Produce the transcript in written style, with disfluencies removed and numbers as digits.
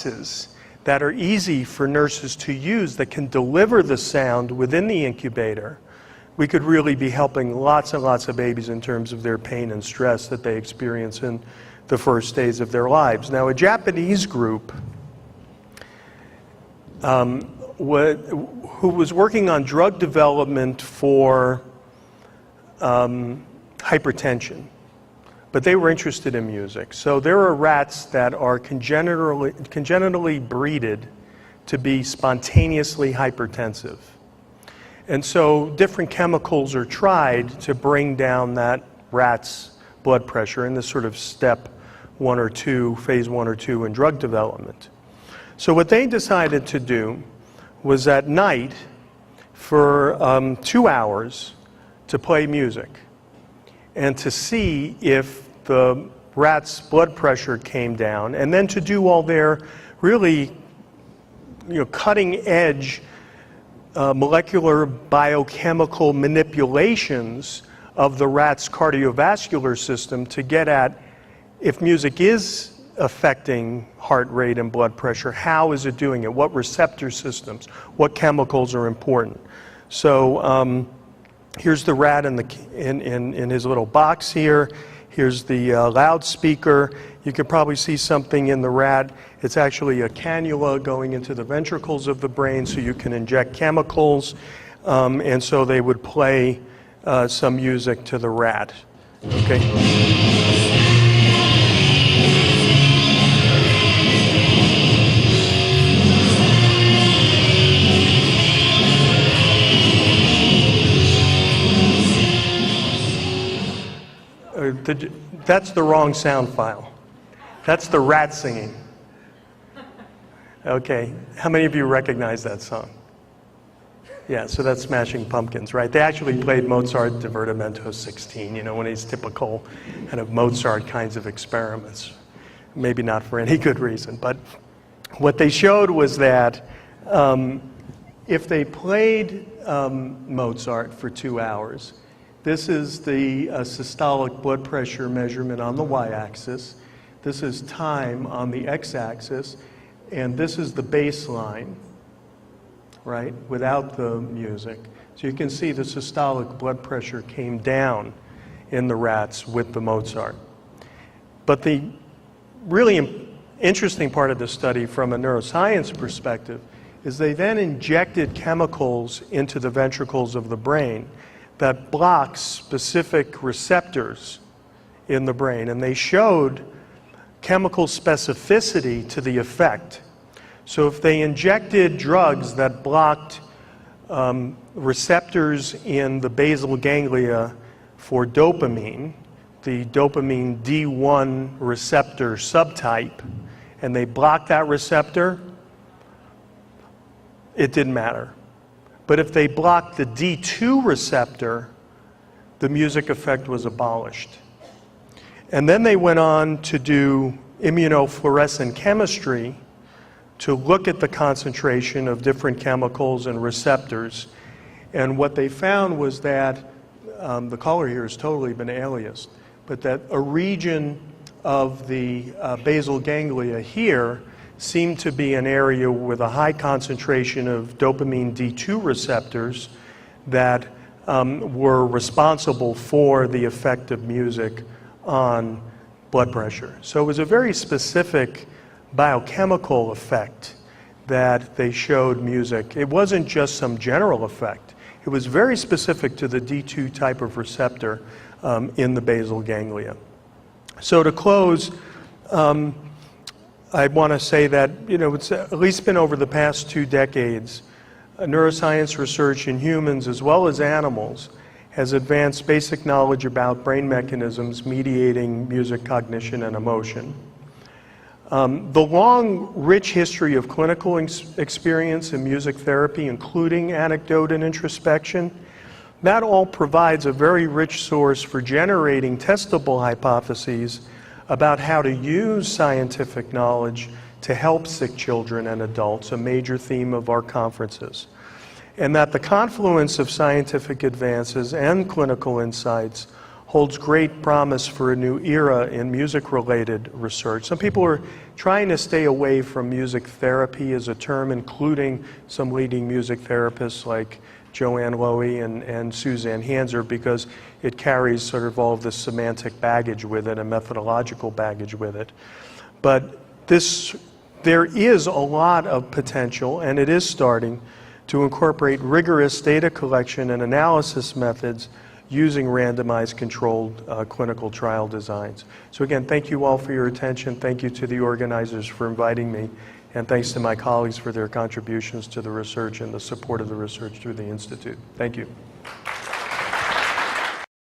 devices that are easy for nurses to use that can deliver the sound within the incubator, we could really be helping lots and lots of babies in terms of their pain and stress that they experience in the first days of their lives. Now, a Japanese group who was working on drug development for hypertension, but they were interested in music. So there are rats that are congenitally breeded to be spontaneously hypertensive. And so different chemicals are tried to bring down that rat's blood pressure in this sort of step 1 or 2, phase 1 or 2 in drug development. So what they decided to do was at night for 2 hours to play music and to see if the rat's blood pressure came down, and then to do all their really cutting edge molecular biochemical manipulations of the rat's cardiovascular system to get at if music is affecting heart rate and blood pressure, how is it doing it? What receptor systems? What chemicals are important? So here's the rat in his little box here. Here's the loudspeaker. You can probably see something in the rat. It's actually a cannula going into the ventricles of the brain so you can inject chemicals. And so they would play some music to the rat. Okay. That's the wrong sound file. That's the rat singing. Okay, how many of you recognize that song? Yeah, so that's Smashing Pumpkins, right? They actually played Mozart Divertimento 16, one of these typical kind of Mozart kinds of experiments. Maybe not for any good reason, but what they showed was that if they played Mozart for 2 hours, this is the systolic blood pressure measurement on the y-axis. This is time on the x-axis. And this is the baseline, right, without the music. So you can see the systolic blood pressure came down in the rats with the Mozart. But the really interesting part of the study from a neuroscience perspective is they then injected chemicals into the ventricles of the brain that blocks specific receptors in the brain, and they showed chemical specificity to the effect. So if they injected drugs that blocked receptors in the basal ganglia for dopamine, the dopamine D1 receptor subtype, and they blocked that receptor, it didn't matter. But if they blocked the D2 receptor, the music effect was abolished. And then they went on to do immunofluorescent chemistry to look at the concentration of different chemicals and receptors. And what they found was that, the color here has totally been aliased, but that a region of the basal ganglia here seemed to be an area with a high concentration of dopamine D2 receptors that were responsible for the effect of music on blood pressure. So it was a very specific biochemical effect that they showed music. It wasn't just some general effect. It was very specific to the D2 type of receptor in the basal ganglia. So to close, I want to say that it's at least been over the past 2 decades, neuroscience research in humans as well as animals has advanced basic knowledge about brain mechanisms mediating music, cognition, and emotion. The long, rich history of clinical experience in music therapy, including anecdote and introspection, that all provides a very rich source for generating testable hypotheses about how to use scientific knowledge to help sick children and adults, a major theme of our conferences. And that the confluence of scientific advances and clinical insights holds great promise for a new era in music-related research. Some people are trying to stay away from music therapy as a term, including some leading music therapists like Joanne Lowy and Suzanne Hanser, because it carries sort of all of this semantic baggage with it and methodological baggage with it. But there is a lot of potential, and it is starting to incorporate rigorous data collection and analysis methods using randomized controlled clinical trial designs. So again, thank you all for your attention. Thank you to the organizers for inviting me. And thanks to my colleagues for their contributions to the research and the support of the research through the Institute. Thank you.